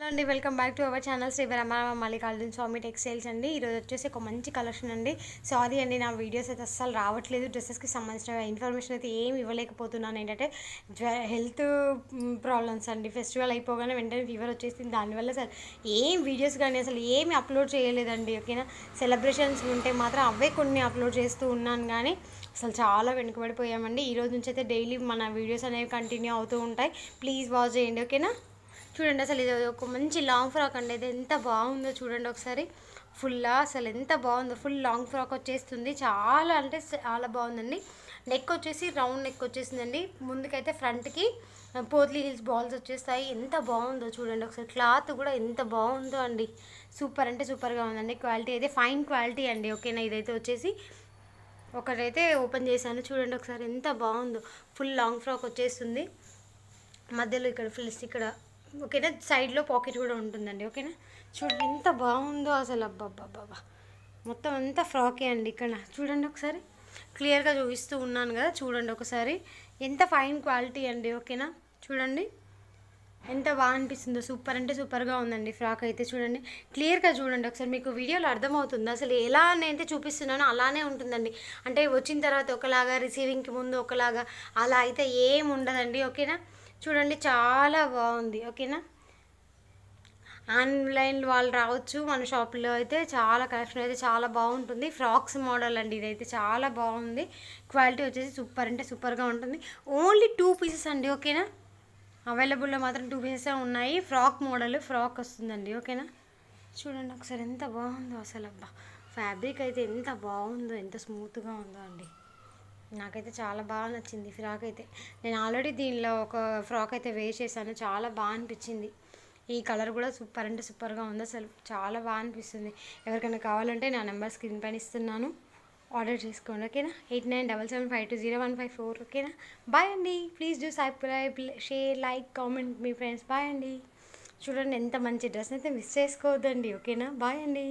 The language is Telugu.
అండి welcome back to our channel Sri Brahma Mallikarjuna Swamy textiles అండి. ఈరోజు వచ్చేసి ఒక మంచి కలెక్షన్ అండి. సారీ అండి, నా వీడియోస్ అయితే అస్సలు రావట్లేదు. డ్రెస్సెస్కి సంబంధించిన ఇన్ఫర్మేషన్ అయితే ఏమి ఇవ్వలేకపోతున్నాను. ఏంటంటే హెల్త్ ప్రాబ్లమ్స్ అండి. ఫెస్టివల్ అయిపోగానే వెంటనే ఫీవర్ వచ్చేసింది. దానివల్ల అసలు ఏం వీడియోస్ కానీ అసలు ఏమి అప్లోడ్ చేయలేదండి. ఓకేనా, సెలబ్రేషన్స్ ఉంటే మాత్రం అవే కొన్ని అప్లోడ్ చేస్తూ ఉన్నాను కానీ అసలు చాలా వెనుకబడిపోయామండి. ఈరోజు నుంచి అయితే డైలీ మన వీడియోస్ అనేవి కంటిన్యూ అవుతూ ఉంటాయి. ప్లీజ్ వాచ్ చేయండి. ఓకేనా, చూడండి అసలు ఇది ఒక మంచి లాంగ్ ఫ్రాక్ అండి. ఇది ఎంత బాగుందో చూడండి ఒకసారి. అసలు ఎంత బాగుందో. ఫుల్ లాంగ్ ఫ్రాక్ వచ్చేస్తుంది. చాలా అంటే చాలా బాగుందండి. నెక్ వచ్చేసి రౌండ్ నెక్ వచ్చేసిందండి. ముందుకైతే ఫ్రంట్కి పోత్లీ హిల్స్ బాల్స్ వచ్చేస్తాయి. ఎంత బాగుందో చూడండి ఒకసారి. క్లాత్ కూడా ఎంత బాగుందో అండి. సూపర్ అంటే సూపర్గా ఉందండి. క్వాలిటీ అయితే ఫైన్ క్వాలిటీ అండి. ఓకేనా, ఇదైతే వచ్చేసి ఒకటైతే ఓపెన్ చేశాను. చూడండి ఒకసారి ఎంత బాగుందో. ఫుల్ లాంగ్ ఫ్రాక్ వచ్చేస్తుంది. మధ్యలో ఇక్కడ ఫుల్స్ ఇక్కడ ఓకేనా, సైడ్లో పాకెట్ కూడా ఉంటుందండి. ఓకేనా, చూడండి ఎంత బాగుందో అసలు. అబ్బాబ్బాబ్బా, మొత్తం అంతా ఫ్రాకే అండి. ఇక్కడ చూడండి ఒకసారి, క్లియర్గా చూపిస్తూ ఉన్నాను కదా. చూడండి ఒకసారి ఎంత ఫైన్ క్వాలిటీ అండి. ఓకేనా, చూడండి ఎంత బాగా అనిపిస్తుందో. సూపర్ అంటే సూపర్గా ఉందండి ఫ్రాక్ అయితే. చూడండి క్లియర్గా చూడండి ఒకసారి, మీకు వీడియోలో అర్థమవుతుంది. అసలు ఎలా నేనైతే చూపిస్తున్నానో అలానే ఉంటుందండి. అంటే వచ్చిన తర్వాత ఒకలాగా, రిసీవింగ్కి ముందు ఒకలాగా, అలా అయితే ఏం ఉండదండి. ఓకేనా, చూడండి చాలా బాగుంది. ఓకేనా, ఆన్లైన్ వాళ్ళు రావచ్చు, మన షాప్లో అయితే చాలా కలెక్షన్ అయితే చాలా బాగుంటుంది. ఫ్రాక్స్ మోడల్ అండి ఇదైతే. చాలా బాగుంది. క్వాలిటీ వచ్చేసి సూపర్ అంటే సూపర్గా ఉంటుంది. ఓన్లీ 2 పీసెస్ అండి. ఓకేనా, అవైలబుల్లో మాత్రం 2 పీసెస్ ఉన్నాయి. ఫ్రాక్ మోడల్ ఫ్రాక్ వస్తుందండి. ఓకేనా, చూడండి ఒకసారి ఎంత బాగుందో అసలు. అబ్బా, ఫ్యాబ్రిక్ అయితే ఎంత బాగుందో, ఎంత స్మూత్గా ఉందో అండి. నాకైతే చాలా బాగా నచ్చింది ఫ్రాక్ అయితే. నేను ఆల్రెడీ దీనిలో ఒక ఫ్రాక్ అయితే వేర్ చేశాను. చాలా బాగా అనిపించింది. ఈ కలర్ కూడా సూపర్ అంటే సూపర్గా ఉంది. అసలు చాలా బాగా అనిపిస్తుంది. ఎవరికైనా కావాలంటే నా నెంబర్ స్క్రీన్ పైన ఇస్తున్నాను, ఆర్డర్ చేసుకోండి. ఓకేనా, 8977520154. ఓకేనా, బాయ్ అండి. Please do subscribe, share, like, comment మీ ఫ్రెండ్స్. బాయ్ అండి. చూడండి ఎంత మంచి డ్రెస్ అయితే మిస్ చేసుకోవద్దండి. ఓకేనా, బాయ్ అండి.